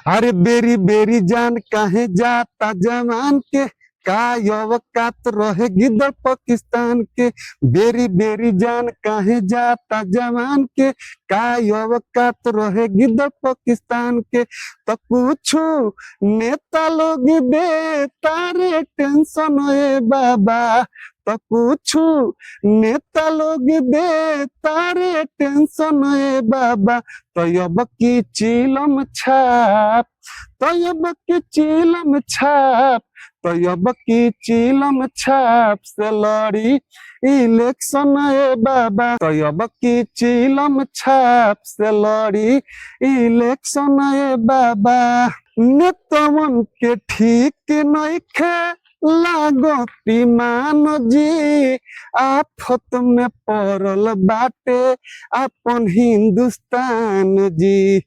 अरे बेरी बेरी जान काहे जाता जमान के का औकात रहे गिदड़ पाकिस्तान के। बेरी बेरी जान काहे जाता जमान के का औकात रहे गिदड़ पाकिस्तान के। तो कुछ नेता लोग दे तारे टेंशन ए बाबा, तो कुछ नेता लोग दे तारे टेंशन ए बाबा। तो अब की चिलम छाप, तो अब की चिलम छाप, तो अब की चिलम छाप से लड़ी इलेक्शन ए बाबा। तो अब की चिलम छाप से लड़ी इलेक्शन ए बाबा। नेतवन के ठीक नइखे लागती मान जी, आफत में पड़ल बाटे अपन हिंदुस्तान जी।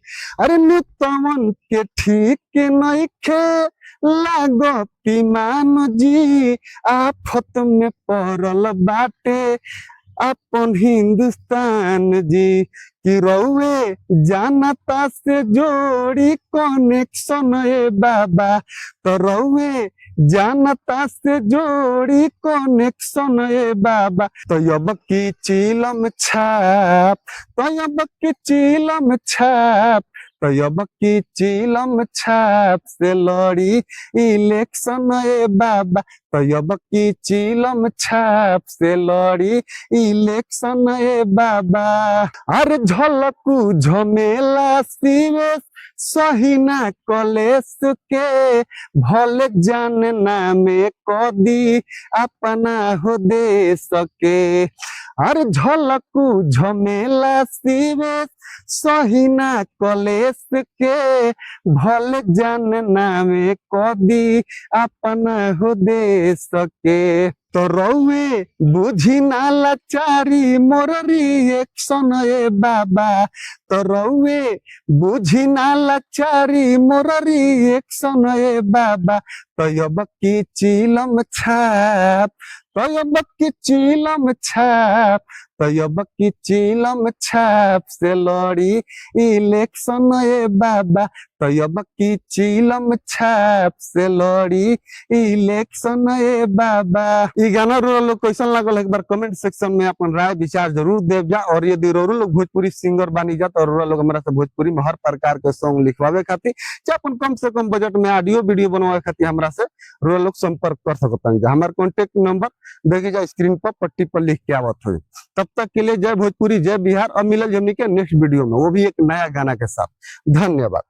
अरे नेतवन के ठीक नइखे लागती मान जी, आफत में पड़ल बाटे अपन हिंदुस्तान जी। कि रउए जानता से जोड़ी कनेक्शन ए बाबा, तो रउए जानता से जोड़ी कनेक्शन ए बाबा। तो अब की चिलम छाप, तो अब की चिलम छाप, तो अब की चिलम छाप से लड़ी इलेक्शन ए बाबा। तो अब की चिलम छाप से लड़ी इलेक्शन ए बाबा। अरे झलकू झमेला शिवेश सही ना कलेश के, भले जान नामे कदी अपना हो देश के। अरे झलकू झमेला शिवेश सही ना कलेश के, भले जान नामे कदी अपना हो देश के। तो रउए बुझी ना लाचारी मोर रिएक्शन ए बाबा, तो रउए बुझी ना लाचारी मोर रिएक्शन ए बाबा। तो अब की चिलम छाप, तो अब की चिलम छाप, तो अब की चिलम छाप से लड़ी इलेक्शन ए बाबा। तो अब की चिलम छाप से लड़ी इलेक्शन ए बाबा। ई गाना रो लोग कैसन लागल एक बार कमेंट सेक्शन में अपन राय विचार जरूर देव जा। और यदि रो लोग भोजपुरी सिंगर बानी जा तो रो लोग हमारा से भोजपुरी में हर प्रकार के सॉन्ग लिखवावे खातिर चाहे अपन कम से कम बजट में ऑडियो वीडियो बनवावे खातिर हमरा से रो लोग संपर्क कर सकता है। हमारा कॉन्टेक्ट नंबर देखिए जा स्क्रीन पर पट्टी पर लिख के आवत हो। तब तक के लिए जय भोजपुरी जय बिहार। और मिलल हमनी के नेक्स्ट वीडियो में, वो भी एक नया गाना के साथ। धन्यवाद।